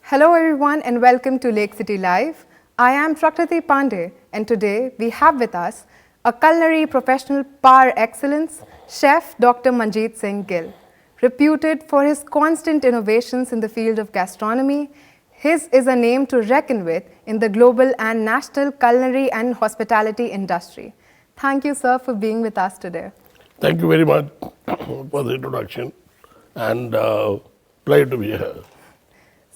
Hello everyone and welcome to Lake City Live. I am Prakriti Pandey and today we have with us a culinary professional par excellence, Chef Dr. Manjit Singh Gill. Reputed for his constant innovations in the field of gastronomy, his is a name to reckon with in the global and national culinary and hospitality industry. Thank you, sir, for being with us today. Thank you very much for the introduction and pleasure to be here.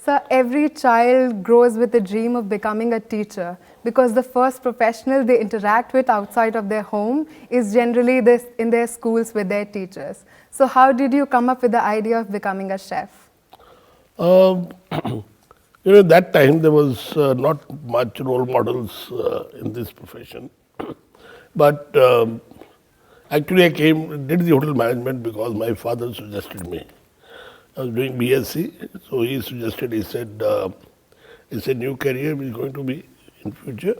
Sir, every child grows with the dream of becoming a teacher because the first professional they interact with outside of their home is generally in their schools with their teachers. So how did you come up with the idea of becoming a chef? That time there was not much role models in this profession. But actually I did the hotel management because my father suggested me. I was doing BSc, so he suggested, he said, it's a new career which is going to be in future.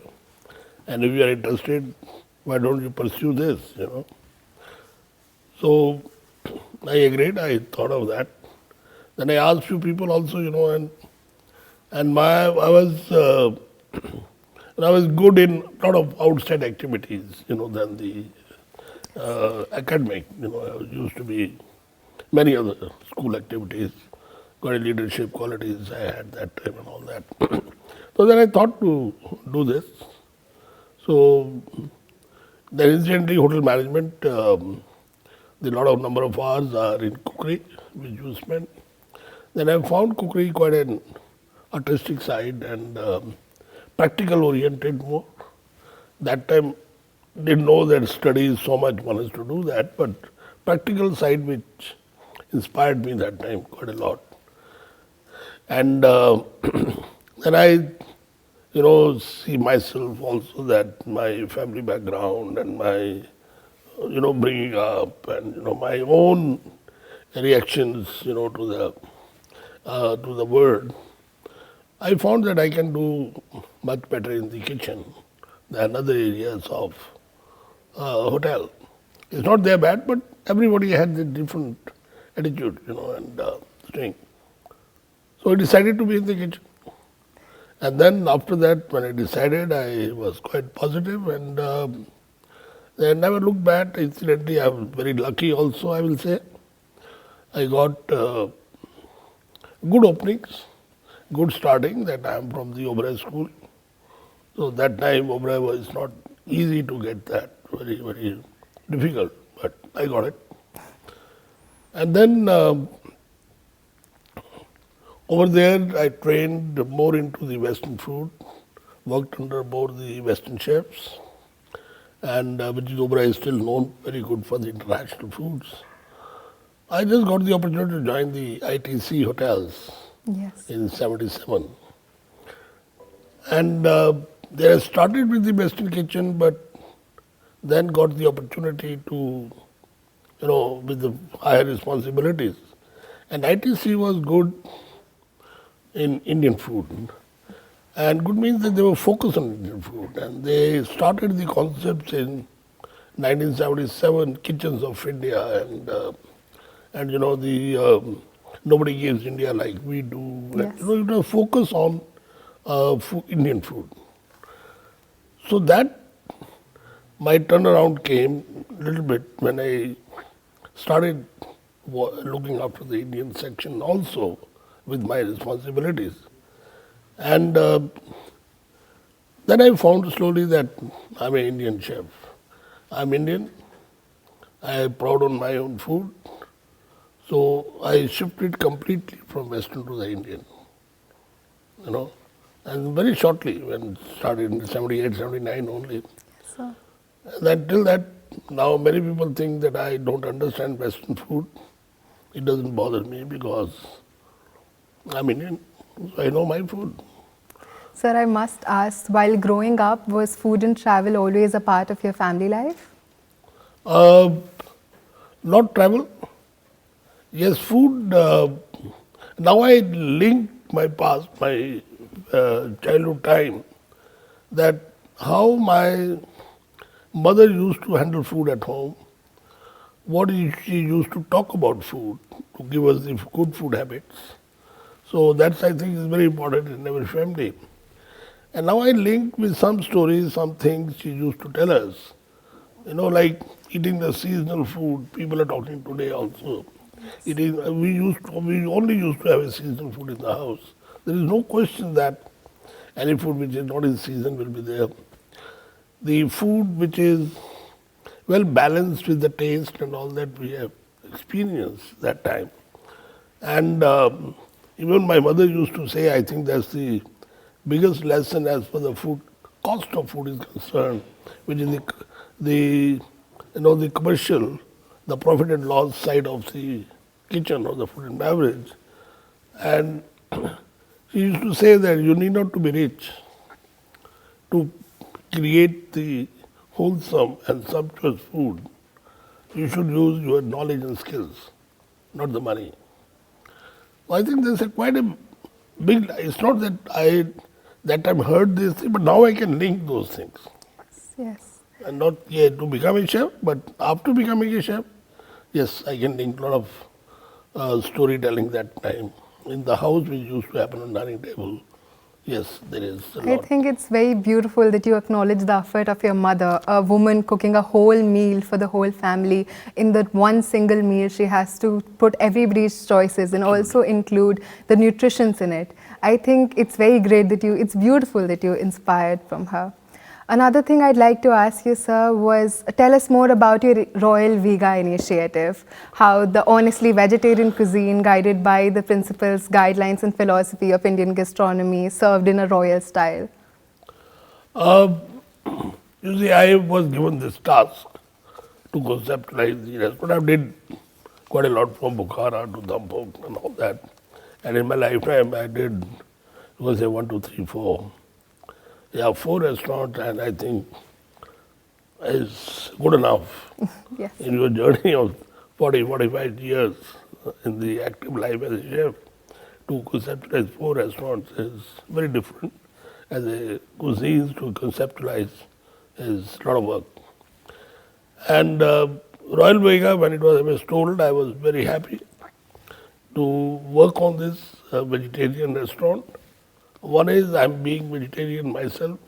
And if you are interested, why don't you pursue this, So I agreed, I thought of that. Then I asked few people also, and I was good in a lot of outside activities, than the academic. I was used to be many other school activities, got leadership qualities I had that time and all that. So then I thought to do this. So then incidentally hotel management, the lot of number of hours are in cookery, which you spend. Then I found cookery quite an artistic side and practical oriented more. That time didn't know that studies so much one has to do that, but practical side which inspired me that time quite a lot. And then I, see myself also that my family background and my, bringing up and, my own reactions, to the world. I found that I can do much better in the kitchen than other areas of hotel. It's not that bad, but everybody had a different attitude, and thing. So I decided to be in the kitchen. And then after that, when I decided, I was quite positive and I never looked back. Incidentally, I was very lucky also, I will say. I got good openings, good starting, that I am from the Oberoi school. So that time Oberoi was not easy to get that, very, very difficult, but I got it. And then over there I trained more into the Western food, worked under more the Western chefs, and which is Oberoi is still known very good for the international foods. I just got the opportunity to join the ITC hotels in '77. And they started with the Western kitchen, but then got the opportunity to, with the higher responsibilities. And ITC was good in Indian food. And good means that they were focused on Indian food. And they started the concepts in 1977, Kitchens of India, and nobody gives India like we do. Yes. It was focus on Indian food. So that my turnaround came a little bit when I started looking after the Indian section also with my responsibilities. And then I found slowly that I'm an Indian chef. I'm Indian. I am proud on my own food. So I shifted completely from Western to the Indian. And very shortly, when started in 78, 79 only. So. And until that, now many people think that I don't understand Western food. It doesn't bother me because I'm Indian, so I know my food. Sir, I must ask, while growing up, was food and travel always a part of your family life? Not travel. Yes, food. Now I link my past, my childhood time, that how my mother used to handle food at home, what she used to talk about food, to give us the good food habits, So that's, I think, is very important in every family. And now I link with some stories, some things she used to tell us. Like eating the seasonal food. People are talking today also. Eating, we only used to have a seasonal food in the house. There is no question that any food which is not in season will be there. The food which is well balanced with the taste and all that we have experienced that time. And even my mother used to say, I think that's the biggest lesson as far the food cost of food is concerned, which is the the commercial, the profit and loss side of the kitchen or the food and beverage. And she used to say that you need not to be rich to create the wholesome and sumptuous food. You should use your knowledge and skills, not the money. So I think there's quite a big. It's not that I that time heard this thing, but now I can link those things. Yes. And not yet to become a chef, but after becoming a chef, yes, I can link a lot of storytelling that time. In the house, which used to happen on dining table, yes, there is a I lot. think it's very beautiful that you acknowledge the effort of your mother, a woman cooking a whole meal for the whole family. In that one single meal, she has to put everybody's choices and also include the nutritions in it. I think it's very great that it's beautiful that you inspired from her. Another thing I'd like to ask you, sir, was tell us more about your Royal Vega initiative, how the honestly vegetarian cuisine guided by the principles, guidelines and philosophy of Indian gastronomy served in a royal style. Uh, you see, I was given this task to conceptualize the restaurant. I did quite a lot from Bukhara to Dhampok and all that. And in my lifetime, I did, you can say 1, 2, 3, 4. Yeah, 4 restaurants, and I think is good enough Yes. in your journey of 40, 45 years in the active life as a chef. To conceptualize 4 restaurants is very different. As a cuisine, to conceptualize is a lot of work. And Royal Vega, when I was told, I was very happy to work on this vegetarian restaurant. One is I'm being vegetarian myself.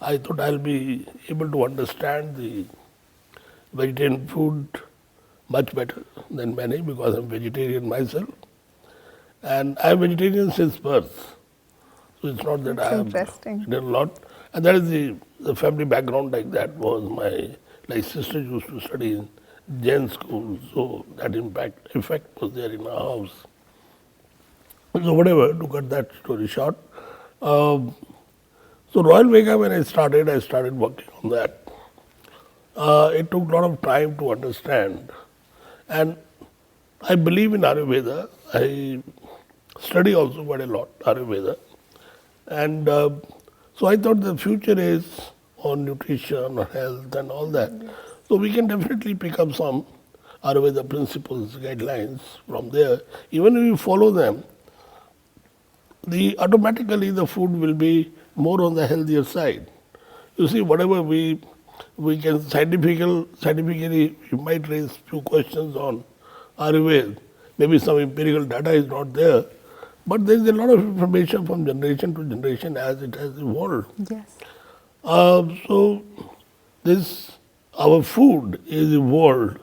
I thought I'll be able to understand the vegetarian food much better than many because I'm vegetarian myself. And I'm vegetarian since birth. So it's not that That's I have interesting. eaten a lot. And that is the family background like that was like sister used to study in Jian school. So that effect was there in our house. So whatever, to cut that story short. Um, so Royal Vega, when I started working on that. It took a lot of time to understand. And I believe in Ayurveda. I study also quite a lot Ayurveda. And so I thought the future is on nutrition, or health and all that. So we can definitely pick up some Ayurveda principles, guidelines from there. Even if you follow them, automatically the food will be more on the healthier side. You see, whatever we can scientifically, you might raise few questions on Ayurveda. Maybe some empirical data is not there, but there is a lot of information from generation to generation as it has evolved. Yes. So this our food is evolved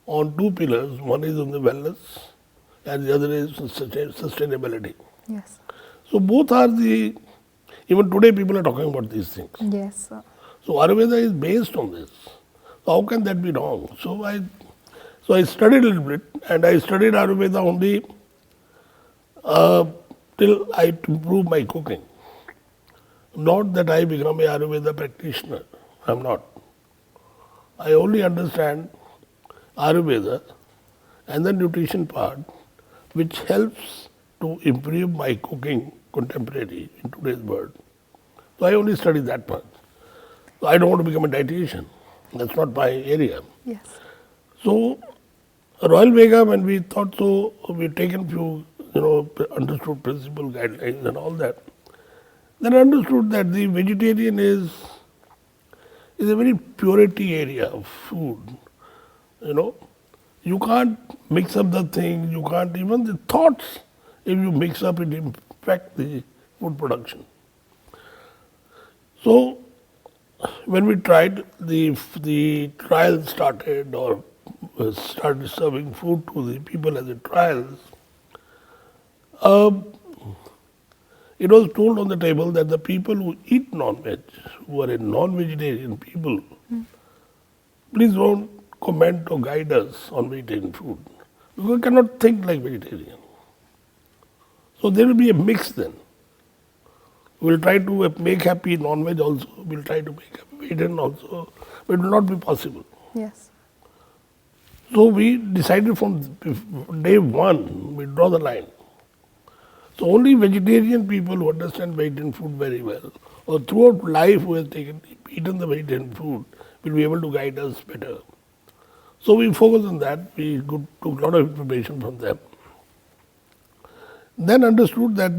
on 2 pillars. One is on the wellness, and the other is sustainability. Yes. So both are even today people are talking about these things. Yes, sir. So Ayurveda is based on this. So how can that be wrong? So I studied a little bit, and I studied Ayurveda only till I improve my cooking. Not that I become a Ayurveda practitioner. I'm not. I only understand Ayurveda and the nutrition part, which helps to improve my cooking contemporary in today's world. So I only study that part. So I don't want to become a dietitian. That's not my area. Yes. So Royal Vega, when we thought so, we've taken few, understood principle guidelines and all that. Then I understood that the vegetarian is a very purity area of food. You can't mix up the thing. You can't even the thoughts If you mix up, it impacts the food production. So, when we tried, the trial started or started serving food to the people as a trials, it was told on the table that the people who eat non-veg, who are a non-vegetarian people, please don't comment or guide us on vegetarian food. Because we cannot think like vegetarian. So there will be a mix then. We'll try to make happy non-veg also, we'll try to make happy vegetarian also, but it will not be possible. Yes. So we decided from day one, we draw the line. So only vegetarian people who understand vegetarian food very well, or throughout life who has eaten the vegetarian food, will be able to guide us better. So we focus on that. We took a lot of information from them. Then understood that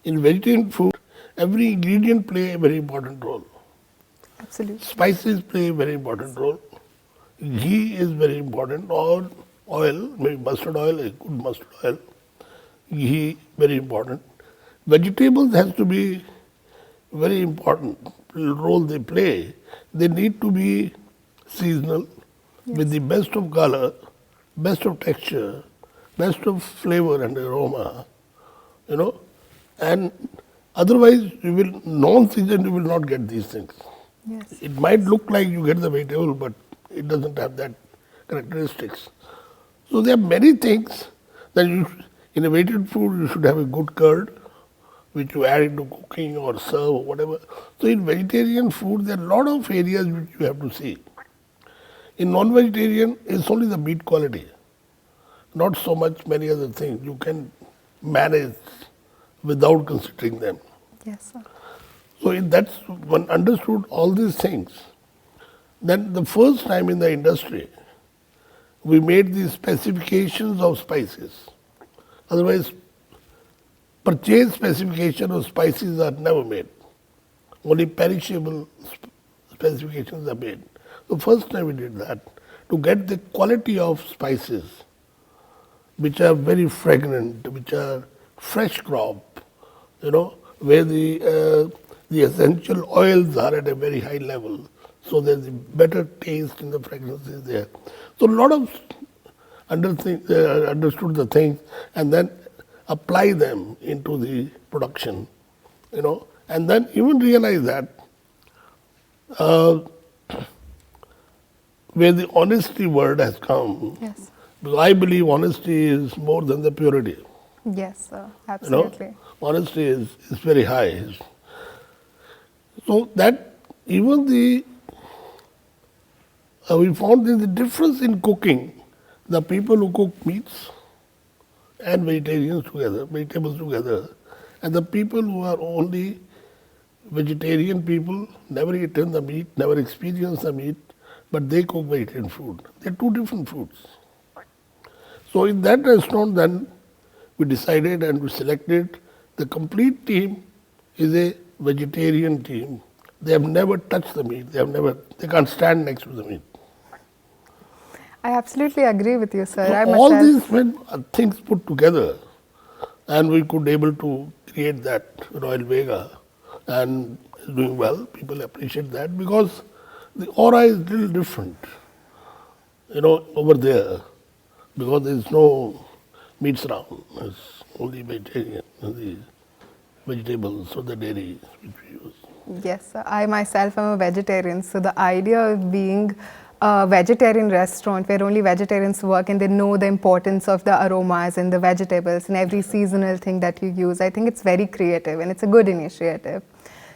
in vegetarian food, every ingredient play a very important role. Absolutely. Spices play a very important role. Ghee is very important, or oil, maybe mustard oil, a good mustard oil. Ghee, very important. Vegetables has to be very important role they play. They need to be seasonal, with the best of color, best of texture, best of flavor and aroma, and otherwise non-seasoned you will not get these things. Yes. It might look like you get the vegetable, but it doesn't have that characteristics. So there are many things that in a vegetarian food you should have a good curd, which you add into cooking or serve or whatever. So in vegetarian food there are a lot of areas which you have to see. In non-vegetarian it's only the meat quality, not so much many other things. You can manage without considering them. Yes, sir. So that's one understood all these things. Then the first time in the industry, we made the specifications of spices. Otherwise, purchase specification of spices are never made. Only perishable specifications are made. The first time we did that, to get the quality of spices, which are very fragrant, which are fresh crop, where the essential oils are at a very high level, so there's a better taste in the fragrances there. So a lot of understood the things and then apply them into the production, and then even realize that where the honesty word has come, Yes. because I believe honesty is more than the purity. Yes, sir. Absolutely. Honesty is very high. So that even we found there's a difference in cooking. The people who cook meats and vegetables together, and the people who are only vegetarian people, never eaten the meat, never experienced the meat, but they cook vegetarian food. They're two different foods. So in that restaurant then we decided and we selected the complete team is a vegetarian team. They have never touched the meat. They can't stand next to the meat. I absolutely agree with you, sir. I All myself, these when things put together, and we could able to create that Royal Vega, and it's doing well. People appreciate that because the aura is little different, over there, because there is no meats around. It's only vegetarian, the vegetables or the dairy which we use. yes, sir. I myself am a vegetarian, so the idea of being a vegetarian restaurant where only vegetarians work and they know the importance of the aromas and the vegetables and every seasonal thing that you use, I think it's very creative and it's a good initiative.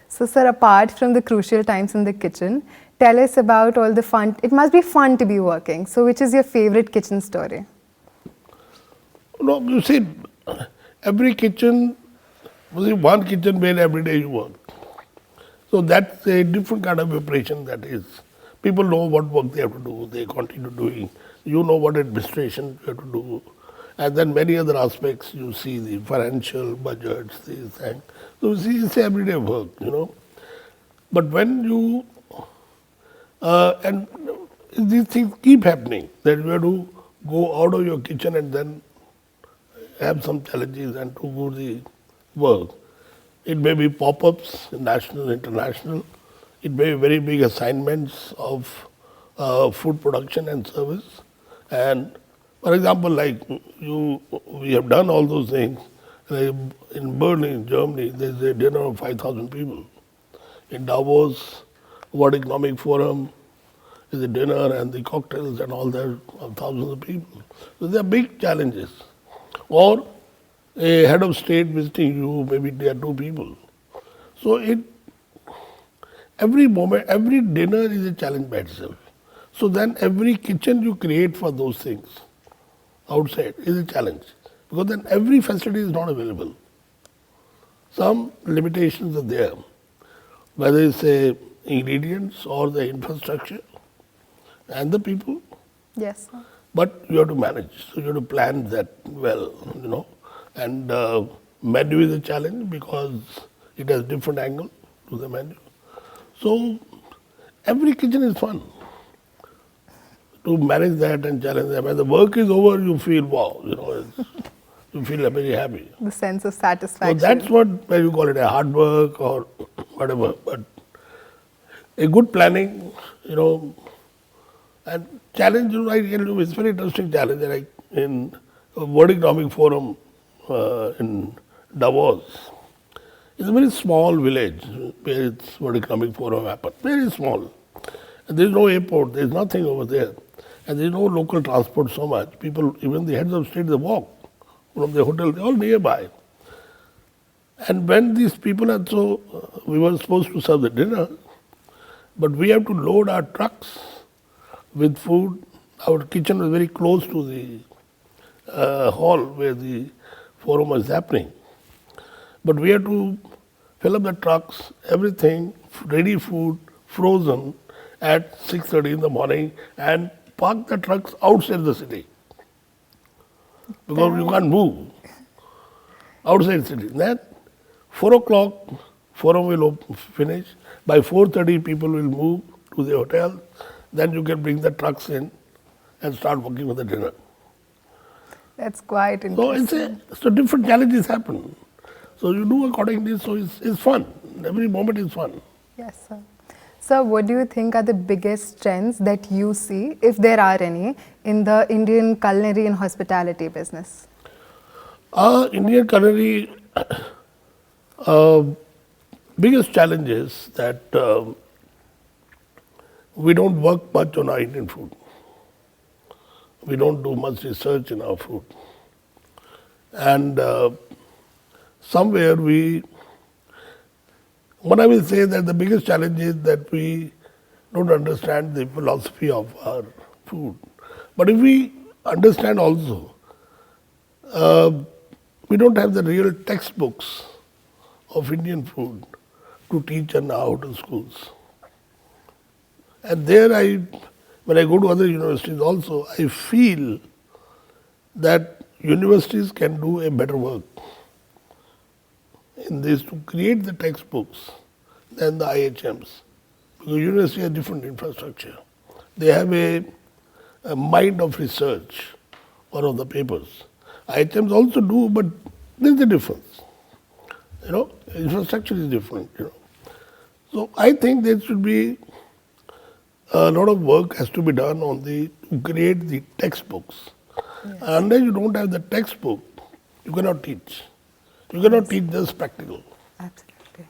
So, sir, apart from the crucial times in the kitchen, tell us about all the fun. It must be fun to be working. So, which is your favorite kitchen story? No, you see, every kitchen, one kitchen where every day you work. So that's a different kind of preparation that is. People know what work they have to do, they continue doing. You know what administration you have to do. And then many other aspects, you see the financial budgets, these things. So you see, it's everyday work, But when you, and these things keep happening, that you have to go out of your kitchen and then have some challenges and to do the work. It may be pop-ups, national, international. It may be very big assignments of food production and service. And for example, like we have done all those things. In Berlin, Germany, there's a dinner of 5,000 people. In Davos, World Economic Forum, is a dinner and the cocktails and all that of thousands of people. So there are big challenges. Or a head of state visiting you, maybe there are 2 people. So every moment, every dinner is a challenge by itself. So then every kitchen you create for those things outside is a challenge. Because then every facility is not available. Some limitations are there, whether it's ingredients or the infrastructure and the people. Yes, sir. But you have to manage. So you have to plan that well, And menu is a challenge because it has different angle to the menu. So every kitchen is fun. To manage that and challenge them. When the work is over, you feel wow, you feel very happy. The sense of So satisfaction. that's what you call it a hard work or whatever. But a good planning, and challenge, it's very interesting challenge. Like in World Economic Forum in Davos, it's a very small village where its World Economic Forum happened. Very small. And there is no airport, there is nothing over there. And there is no local transport so much. People, even the heads of state, they walk from the hotel, they're all nearby. And when these people are we were supposed to serve the dinner, but we have to load our trucks with food. Our kitchen was very close to the hall where the forum was happening. But we had to fill up the trucks, everything, ready food, frozen, at 6:30 in the morning and park the trucks outside the city. Because you can't move outside the city. Then 4 o'clock, forum will finish. By 4:30, people will move to the hotel. Then you can bring the trucks in and start working with the dinner. That's quite interesting. So different challenges happen. So you do accordingly, so it's fun. Every moment is fun. Yes, sir. So what do you think are the biggest trends that you see, if there are any, in the Indian culinary and hospitality business? Indian culinary, biggest challenge is that we don't work much on our Indian food. We don't do much research in our food. And somewhere what I will say that the biggest challenge is that we don't understand the philosophy of our food. But if we understand also, we don't have the real textbooks of Indian food to teach in our hotel schools. And there when I go to other universities also, I feel that universities can do a better work in this to create the textbooks than the IHMs. Because university has different infrastructure. They have a mind of research one of the papers. IHMs also do, but there's a difference. Infrastructure is different. So I think there should be a lot of work has to be done to create the textbooks. Yes. Unless you don't have the textbook, you cannot teach. You cannot teach just practical. Absolutely.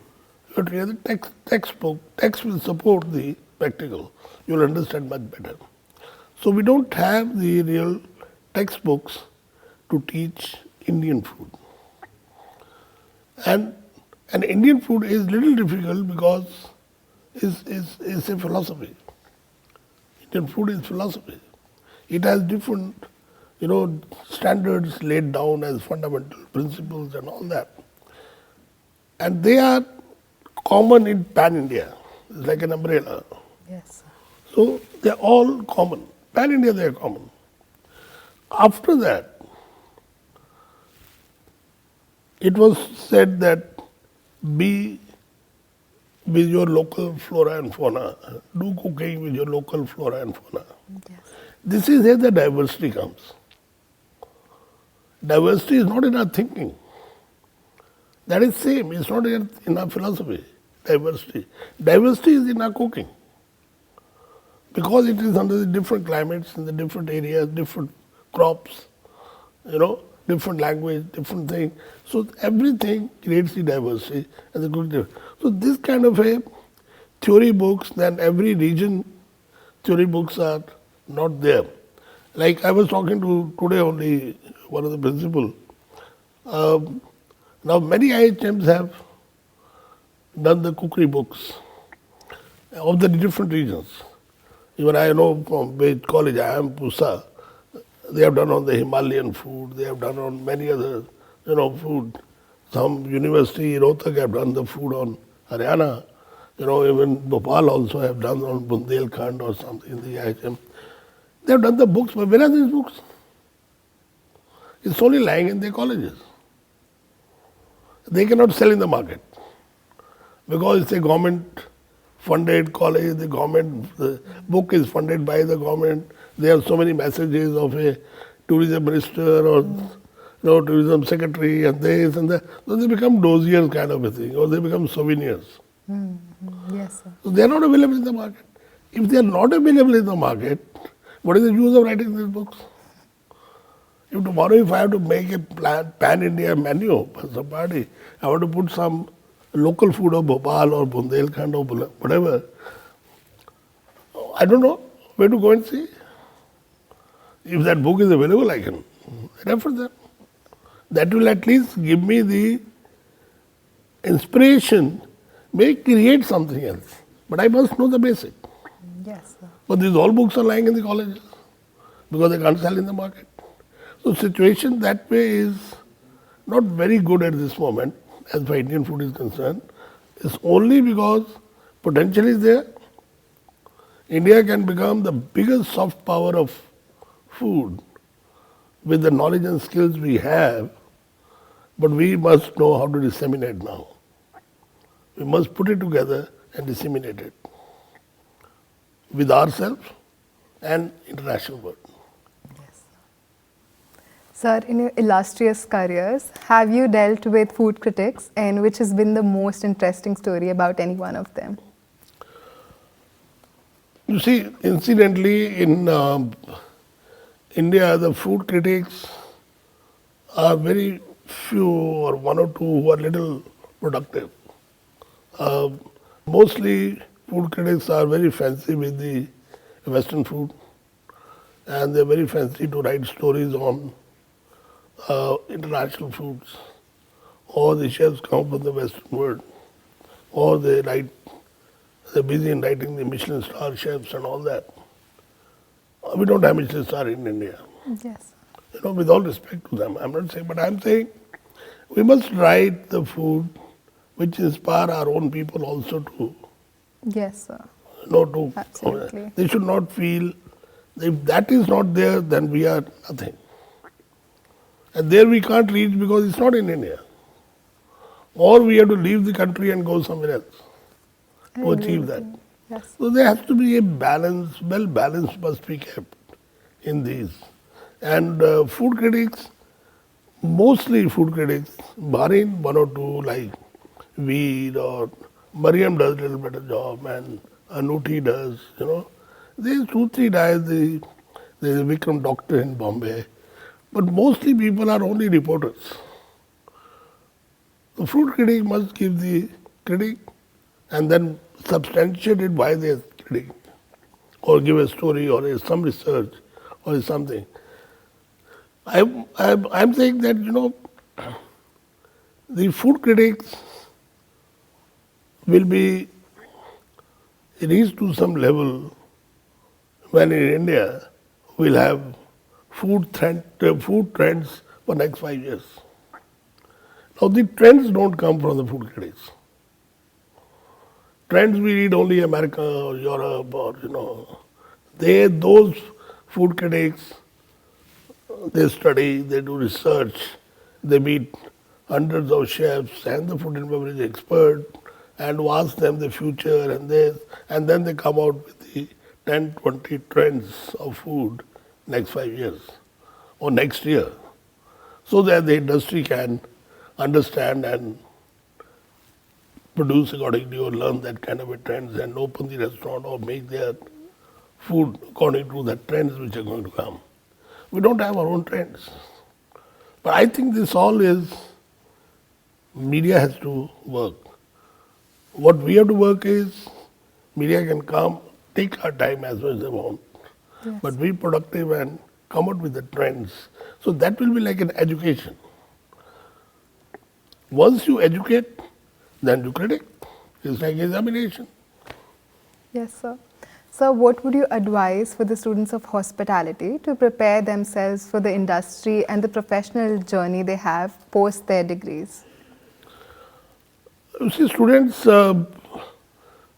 You have to have the textbook. Text will support the practical. You will understand much better. So we don't have the real textbooks to teach Indian food. And Indian food is little difficult because it's a philosophy. Indian food is philosophy. It has different standards laid down as fundamental principles and all that. And they are common in pan-India. It's like an umbrella. Yes. So they're all common. Pan-India, they are common. After that, it was said that be with your local flora and fauna. Do cooking with your local flora and fauna. Yes. This is where the diversity comes. Diversity is not in our thinking. That is same. It's not in our philosophy. Diversity. Diversity is in our cooking. Because it is under the different climates, in the different areas, different crops, different language, different thing. So everything creates the diversity and the good. So this kind of a theory books, then every region theory books are not there. Like I was talking to today only one of the principal. Now many IHMs have done the cookery books of the different regions. Even I know from which college I am, Pusa, they have done on the Himalayan food, they have done on many other, food. Some university in Rohtak have done the food on Haryana. Even Bhopal also have done on Bundelkhand or something in the IHM. They have done the books, but where are these books? It's only lying in their colleges. They cannot sell in the market because it's a government-funded college. The book is funded by the government. There are so many messages of a tourism minister or tourism secretary and this and that. So they become dossiers kind of a thing, or they become souvenirs. Yes, sir. So they are not available in the market. If they are not available in the market, what is the use of writing these books? If tomorrow if I have to make a pan-India menu for some party, I want to put some local food of Bhopal or Bundelkhand or whatever, I don't know where to go and see. If that book is available, I can refer them. That will at least give me the inspiration, may create something else. But I must know the basic. Yes, sir. But these all books are lying in the colleges because they can't sell in the market. So situation that way is not very good at this moment as far as Indian food is concerned. It's only because potential is there. India can become the biggest soft power of food with the knowledge and skills we have, but we must know how to disseminate now. We must put it together and disseminate it with ourselves and international world. Yes. Sir, in your illustrious careers, have you dealt with food critics, and which has been the most interesting story about any one of them? You see, incidentally, in India, the food critics are very few or one or two who are little productive. Mostly food critics are very fancy with the Western food, and they're very fancy to write stories on international foods, or the chefs come from the Western world, or they're busy in writing the Michelin star chefs and all that. We don't have Michelin star in India. Yes. With all respect to them, I'm not saying, but I'm saying we must write the food which inspire our own people also to. Yes, sir. Absolutely. They should not feel, if that is not there, then we are nothing. And there we can't reach because it's not in India. Or we have to leave the country and go somewhere else to achieve that. Yes. So there has to be a balance, well balance must be kept in these. And food critics, mostly food critics, barring one or two like Veer or Mariam does a little better job and Anuti does, There's 2-3 guys, there's a Vikram doctor in Bombay. But mostly people are only reporters. The food critic must give the critic and then substantiate it why they are critic, or give a story or some research or something. I'm saying that, the food critics will be reached to some level when in India we'll have food trends for next 5 years. Now the trends don't come from the food critics. Trends we read only America or Europe or those food critics, they study, they do research, they meet hundreds of chefs and the food and beverage expert and ask them the future and this, and then they come out with the 10, 20 trends of food next 5 years or next year. so that the industry can understand and produce accordingly or learn that kind of a trends and open the restaurant or make their food according to the trends which are going to come. We don't have our own trends. But I think this all is, media has to work. What we have to work is, media can come, take our time as much as they want, Yes. but be productive and come out with the trends. So that will be like an education. Once you educate, then you critic. It's like examination. Yes, sir. So, what would you advise for the students of hospitality to prepare themselves for the industry and the professional journey they have post their degrees? You see, students,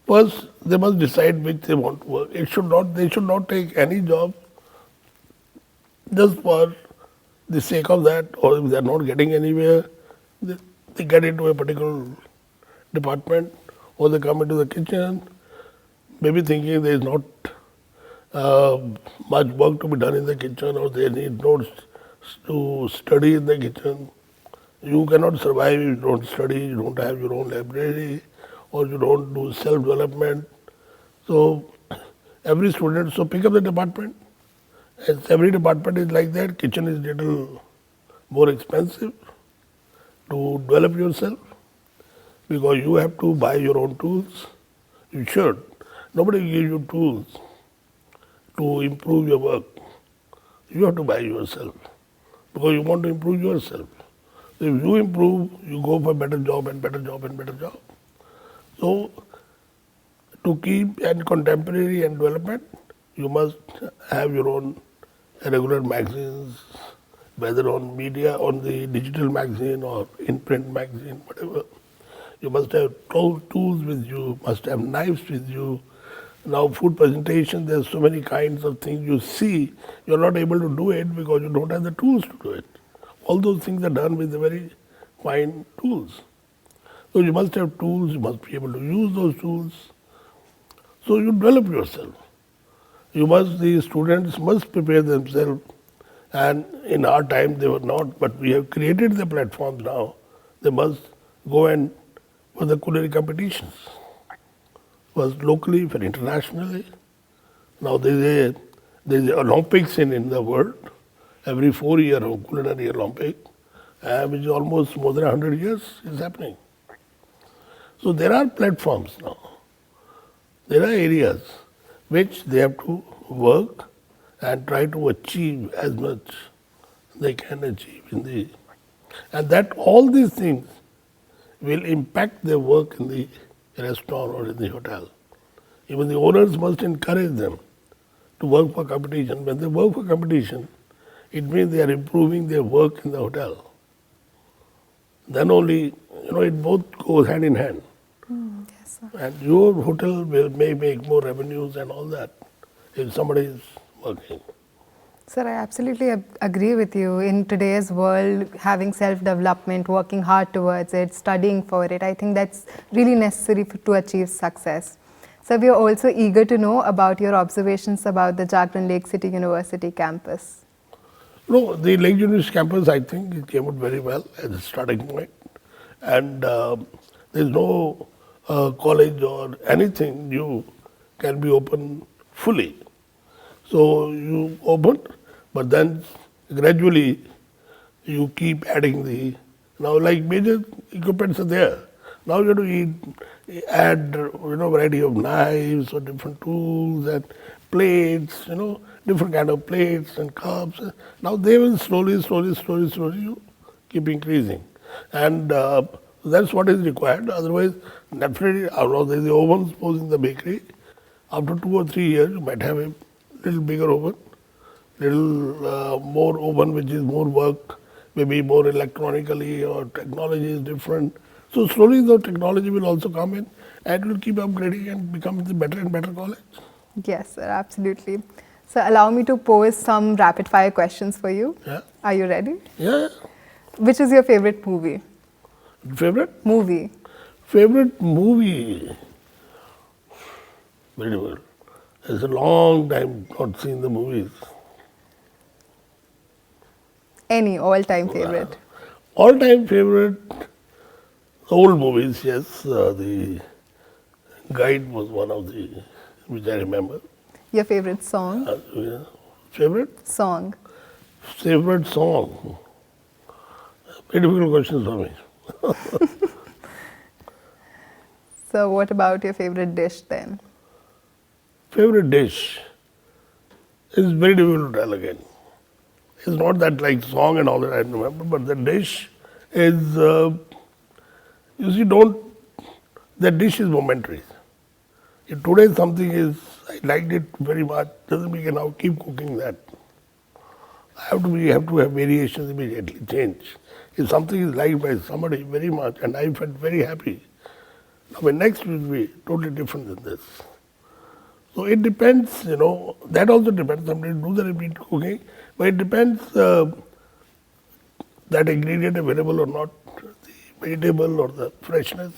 first they must decide which they want to work. They should not take any job just for the sake of that, or if they are not getting anywhere, they get into a particular department, or they come into the kitchen, maybe thinking there is not much work to be done in the kitchen, or they need notes to study in the kitchen. You cannot survive if you don't study, you don't have your own library, or you don't do self-development. So every student, so pick up the department. As every department is like that, kitchen is little more expensive to develop yourself, because you have to buy your own tools. You should. Nobody gives you tools to improve your work. You have to buy yourself, because you want to improve yourself. So if you improve, you go for better job and better job and better job. So to keep and contemporary and development, you must have your own regular magazines, whether on media, on the digital magazine or in print magazine, whatever. You must have tools with you, must have knives with you. Now food presentation, there's so many kinds of things you see, you're not able to do it because you don't have the tools to do it. All those things are done with the very fine tools. So you must have tools, you must be able to use those tools. So you develop yourself. The students must prepare themselves, and in our time they were not, but we have created the platforms now. They must go and for the culinary competitions, first locally, for internationally. Now there is a Olympics in the world, every 4 year of culinary Olympic, which is almost more than 100 years is happening. So there are platforms now. There are areas which they have to work and try to achieve as much they can achieve and that all these things will impact their work in the restaurant or in the hotel. Even the owners must encourage them to work for competition. When they work for competition, it means they are improving their work in the hotel. Then only, it both goes hand in hand. Yes, sir. And your hotel may make more revenues and all that if somebody is working. Sir, I absolutely agree with you. In today's world, having self-development, working hard towards it, studying for it, I think that's really necessary to achieve success. So we are also eager to know about your observations about the Jagran Lake City University campus. No, the Lake University campus, I think it came out very well as a starting point. And there's no college or anything new can be open fully. So you open, but then gradually you keep adding now like major equipments are there. Now you have to add variety of knives or different tools and plates, different kind of plates and cups. Now they will slowly you keep increasing. And that's what is required. Otherwise, definitely, there's the ovens suppose in the bakery. After 2 or 3 years, you might have a little bigger oven, little more oven which is more work, maybe more electronically or technology is different. So slowly the technology will also come in and it will keep upgrading and become the better and better college. Yes, sir, absolutely. So allow me to pose some rapid fire questions for you. Yeah. Are you ready? Yeah. Which is your favorite movie? Favorite? Movie. Favorite movie? Very well. It's a long time not seen the movies. Any all-time favorite? All-time favorite, old movies, yes. The Guide was one of the, which I remember. Your favorite song? Yeah. Favorite? Song. Favorite song? Very difficult questions for me. So what about your favorite dish then? Favorite dish is very difficult to tell again. It's not that like song and all that I remember, but the dish is, you see, the dish is momentary. If today something is, I liked it very much, doesn't mean I can now keep cooking that. I have to have variations immediately, change. If something is liked by somebody very much and I felt very happy, now my next will be totally different than this. So it depends, that also depends. Somebody do the repeat cooking, but it depends that ingredient available or not, the vegetable or the freshness,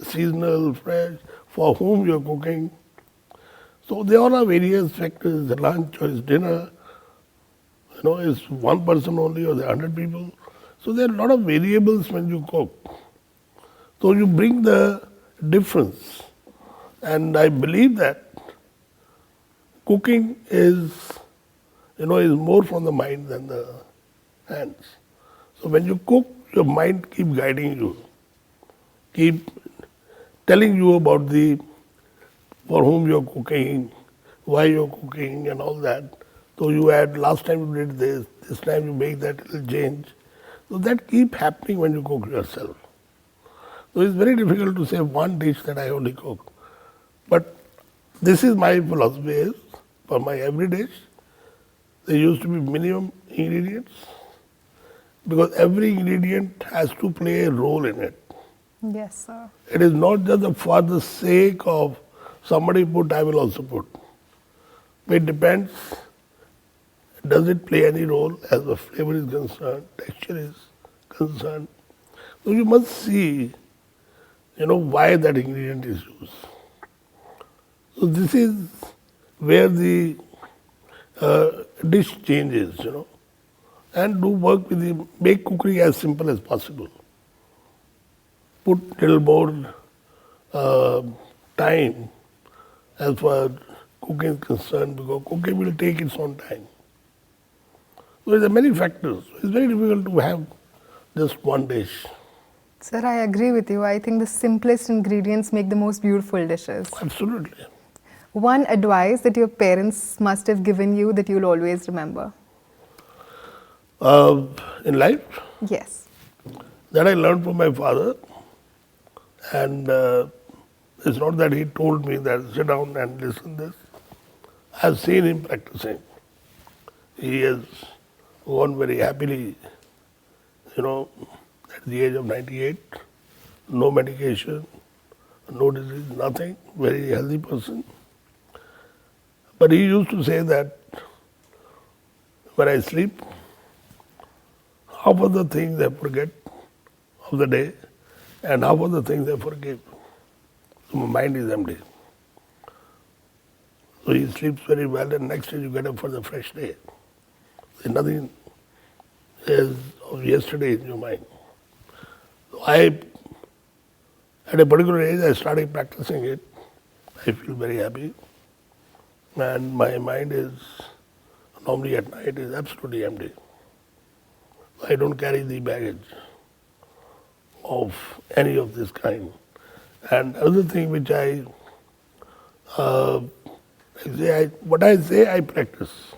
seasonal, fresh, for whom you are cooking. So there all are various factors, the lunch or is dinner, is one person only or there are 100 people. So there are a lot of variables when you cook. So you bring the difference. And I believe that cooking is more from the mind than the hands. So when you cook, your mind keep guiding you, keep telling you about for whom you're cooking, why you're cooking and all that. So you add, last time you did this time you make that little change. So that keep happening when you cook yourself. So it's very difficult to say one dish that I only cook. But this is my philosophy is, for my every dish, there used to be minimum ingredients because every ingredient has to play a role in it. Yes, sir. It is not just for the sake of somebody put, I will also put. It depends, does it play any role as the flavor is concerned, texture is concerned. So you must see, why that ingredient is used. So this is where the dish changes, and do work with make cookery as simple as possible. Put little more time as far as cooking is concerned because cooking will take its own time. So there are many factors. It's very difficult to have just one dish. Sir, I agree with you. I think the simplest ingredients make the most beautiful dishes. Absolutely. One advice that your parents must have given you that you'll always remember? In life, Yes. that I learned from my father, and it's not that he told me that sit down and listen this. I've seen him practicing. He has gone very happily, at the age of 98, no medication, no disease, nothing, very healthy person. But he used to say that when I sleep, half of the things I forget of the day and half of the things I forgive. So my mind is empty. So he sleeps very well and next day you get up for the fresh day. So nothing is of yesterday in your mind. So at a particular age, I started practicing it. I feel very happy. And my mind is, normally at night, is absolutely empty. I don't carry the baggage of any of this kind. And other thing which what I say, I practice.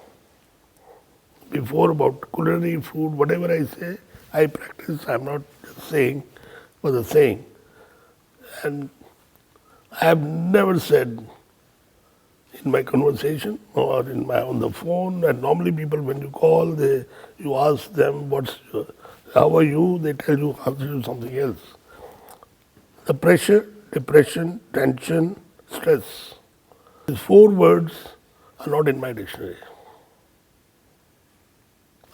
Before about culinary food, whatever I say, I practice. I'm not just saying for the saying. And I have never said in my conversation or on the phone, and normally people when you call, you ask them how are you, they tell you answer you something else. The pressure, depression, tension, stress. These 4 words are not in my dictionary.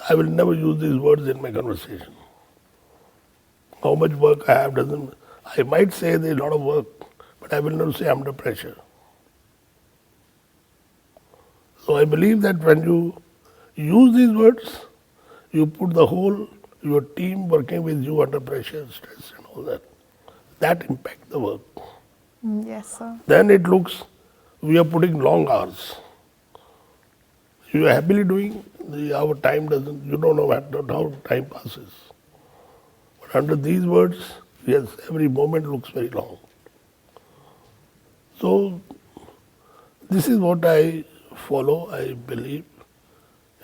I will never use these words in my conversation. How much work I have I might say there's a lot of work, but I will never say I'm under pressure. So I believe that when you use these words, You put the whole, your team working with you under pressure, stress and all that. That impacts the work. Yes, sir. Then it looks, we are putting long hours. You are happily doing, our time doesn't, you don't know how time passes. But under these words, yes, every moment looks very long. So, this is what I follow, I believe,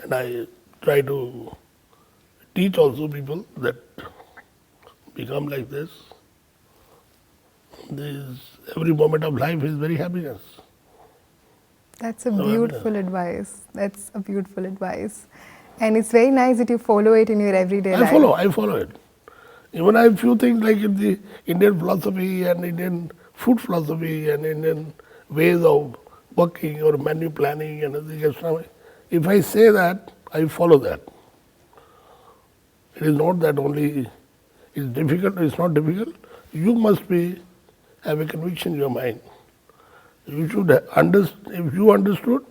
and I try to teach also people that become like this. Every moment of life is very happiness. That's a beautiful advice. That's a beautiful advice. And it's very nice that you follow it in your everyday life. I follow it. Even I have few things like in the Indian philosophy and Indian food philosophy and Indian ways of working or menu planning and the gastronomy. If I say that, I follow that. It is not that only it's difficult, it's not difficult. You must have a conviction in your mind. You should if you understood,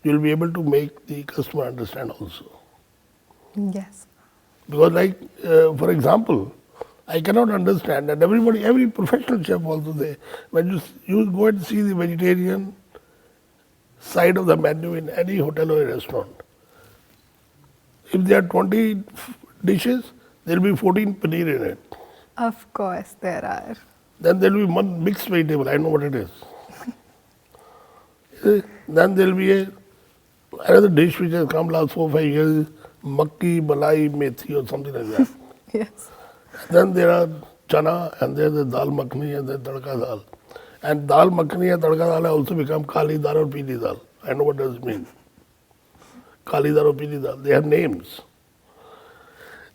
you will be able to make the customer understand also. Yes. Because like, for example, I cannot understand, and every professional chef also say, when you go and see the vegetarian side of the menu in any hotel or a restaurant, if there are 20 dishes, there will be 14 paneer in it. Of course, there are. Then there will be one mixed vegetable, I know what it is. Then there will be another dish which has come last 4-5 years, makki, malai, methi or something like that. Yes. Then there are chana and there is the dal makhani and the tadka dal. And dal makhani and tadka dal have also become kali dal or pili dal. I know what does it mean. Kali dal or pili dal. They have names.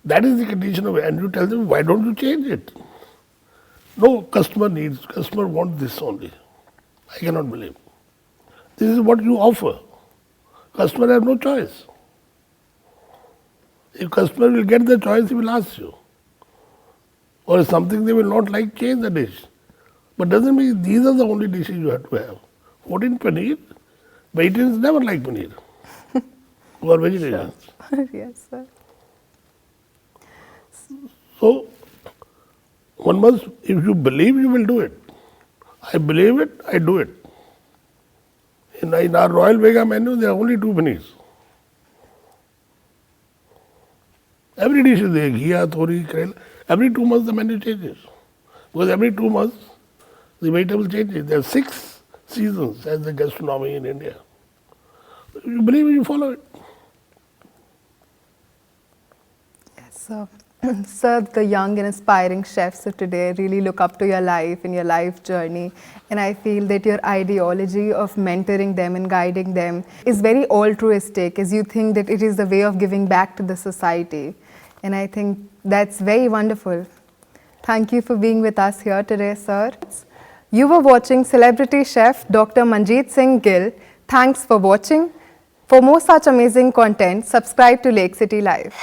That is the condition of it. And you tell them, why don't you change it? No, customer wants this only. I cannot believe. This is what you offer. Customer has no choice. If customer will get the choice, he will ask you. Or something they will not like, change the dish. But doesn't mean these are the only dishes you have to have. 14 paneer, vegetarians never like paneer. Who are vegetarians. Yes, sir. So, one must, if you believe, you will do it. I believe it, I do it. In our Royal Vega menu, there are only 2 paneers. Every dish is there, ghee, thori, karela. Every 2 months the menu changes. Because every 2 months the vegetable changes. There are 6 seasons as the gastronomy in India. You believe it, you follow it. Yes, sir. Sir, the young and aspiring chefs of today really look up to your life and your life journey. And I feel that your ideology of mentoring them and guiding them is very altruistic, as you think that it is the way of giving back to the society. And I think that's very wonderful. Thank you for being with us here today, sir. You were watching celebrity chef Dr. Manjit Singh Gill. Thanks for watching. For more such amazing content, subscribe to Lake City Live.